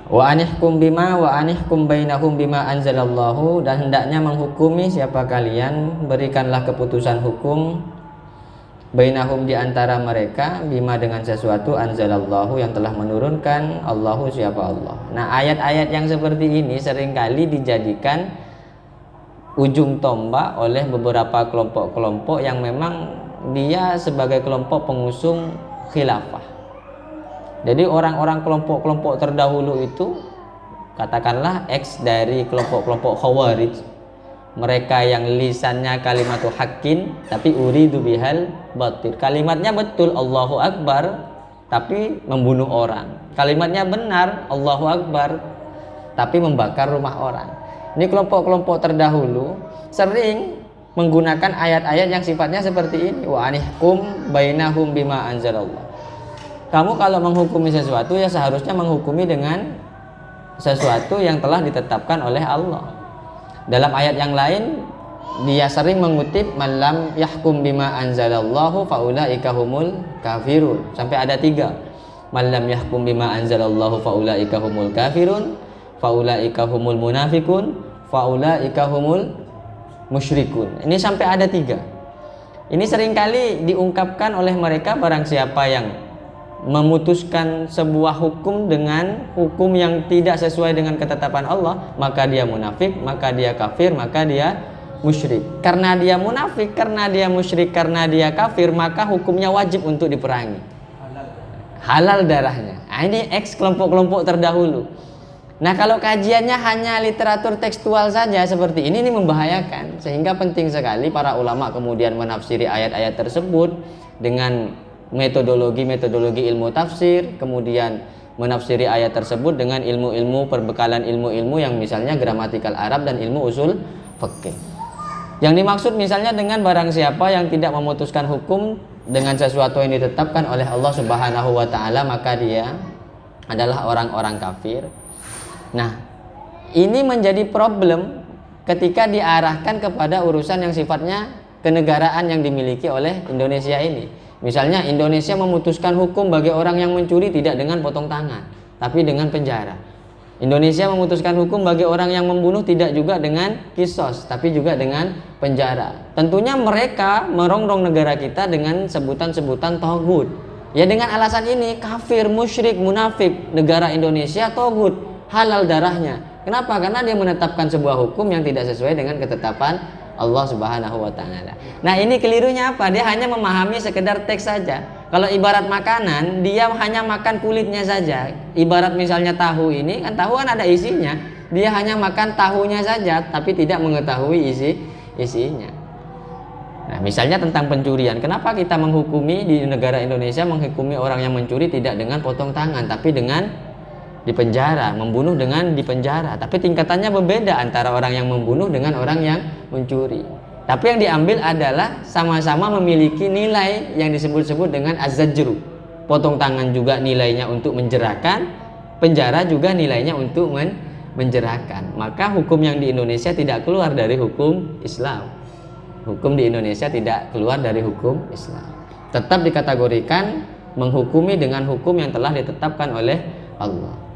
Wa anihkum bainahum bima anzalallahu, dan hendaknya menghukumi siapa kalian, berikanlah keputusan hukum bainahum di antara mereka, bima dengan sesuatu anzalallahu yang telah menurunkan Allahu siapa Allah. Nah, ayat-ayat yang seperti ini seringkali dijadikan ujung tombak oleh beberapa kelompok-kelompok yang memang dia sebagai kelompok pengusung khilafah. Jadi orang-orang kelompok-kelompok terdahulu itu, katakanlah ex dari kelompok-kelompok Khawarij, mereka yang lisannya kalimatu haqqin tapi uridu bihal batil. Kalimatnya betul Allahu Akbar tapi membunuh orang. Kalimatnya benar Allahu Akbar tapi membakar rumah orang. Ini kelompok-kelompok terdahulu sering menggunakan ayat-ayat yang sifatnya seperti ini. Wa anihkum bainahum bima anzalallah. Kamu kalau menghukumi sesuatu ya seharusnya menghukumi dengan sesuatu yang telah ditetapkan oleh Allah. Dalam ayat yang lain dia sering mengutip malam yahkum bima anzalallahu faulaika humul kafirun, sampai ada 3. Malam yahkum bima anzalallahu faulaika humul kafirun, faulaika humul munafikun, faulaika humul musyrikun. Ini sampai ada 3. Ini seringkali diungkapkan oleh mereka, barang siapa yang memutuskan sebuah hukum dengan hukum yang tidak sesuai dengan ketetapan Allah, maka dia munafik, maka dia kafir, maka dia musyrik. Karena dia munafik, karena dia musyrik, karena dia kafir, maka hukumnya wajib untuk diperangi, halal darahnya. Nah, ini ex kelompok-kelompok terdahulu. Nah, kalau kajiannya hanya literatur tekstual saja seperti ini membahayakan. Sehingga penting sekali para ulama kemudian menafsiri ayat-ayat tersebut dengan metodologi ilmu tafsir, kemudian menafsiri ayat tersebut dengan ilmu-ilmu perbekalan ilmu-ilmu yang misalnya gramatikal Arab dan ilmu usul fikih. Yang dimaksud misalnya dengan barang siapa yang tidak memutuskan hukum dengan sesuatu yang ditetapkan oleh Allah Subhanahu wa taala, maka dia adalah orang-orang kafir. Nah, ini menjadi problem ketika diarahkan kepada urusan yang sifatnya kenegaraan yang dimiliki oleh Indonesia ini. Misalnya Indonesia memutuskan hukum bagi orang yang mencuri tidak dengan potong tangan, tapi dengan penjara. Indonesia memutuskan hukum bagi orang yang membunuh tidak juga dengan kisos, tapi juga dengan penjara. Tentunya mereka merongrong negara kita dengan sebutan-sebutan togut. Ya, dengan alasan ini kafir, musyrik, munafik, negara Indonesia togut, halal darahnya. Kenapa? Karena dia menetapkan sebuah hukum yang tidak sesuai dengan ketetapan Allah Subhanahu wa taala. Nah, ini kelirunya apa? Dia hanya memahami sekedar teks saja. Kalau ibarat makanan, dia hanya makan kulitnya saja. Ibarat misalnya tahu ini, kan tahu kan ada isinya. Dia hanya makan tahunya saja tapi tidak mengetahui isinya. Nah, misalnya tentang pencurian. Kenapa kita menghukumi di negara Indonesia menghukumi orang yang mencuri tidak dengan potong tangan tapi dengan dipenjara, membunuh dengan dipenjara. Tapi tingkatannya berbeda antara orang yang membunuh dengan orang yang mencuri. Tapi yang diambil adalah sama-sama memiliki nilai yang disebut-sebut dengan az-zajru. Potong tangan juga nilainya untuk menjerahkan, penjara juga nilainya untuk menjerahkan. Maka hukum yang di Indonesia tidak keluar dari hukum Islam. Hukum di Indonesia tidak keluar dari hukum Islam. Tetap dikategorikan menghukumi dengan hukum yang telah ditetapkan oleh Allah.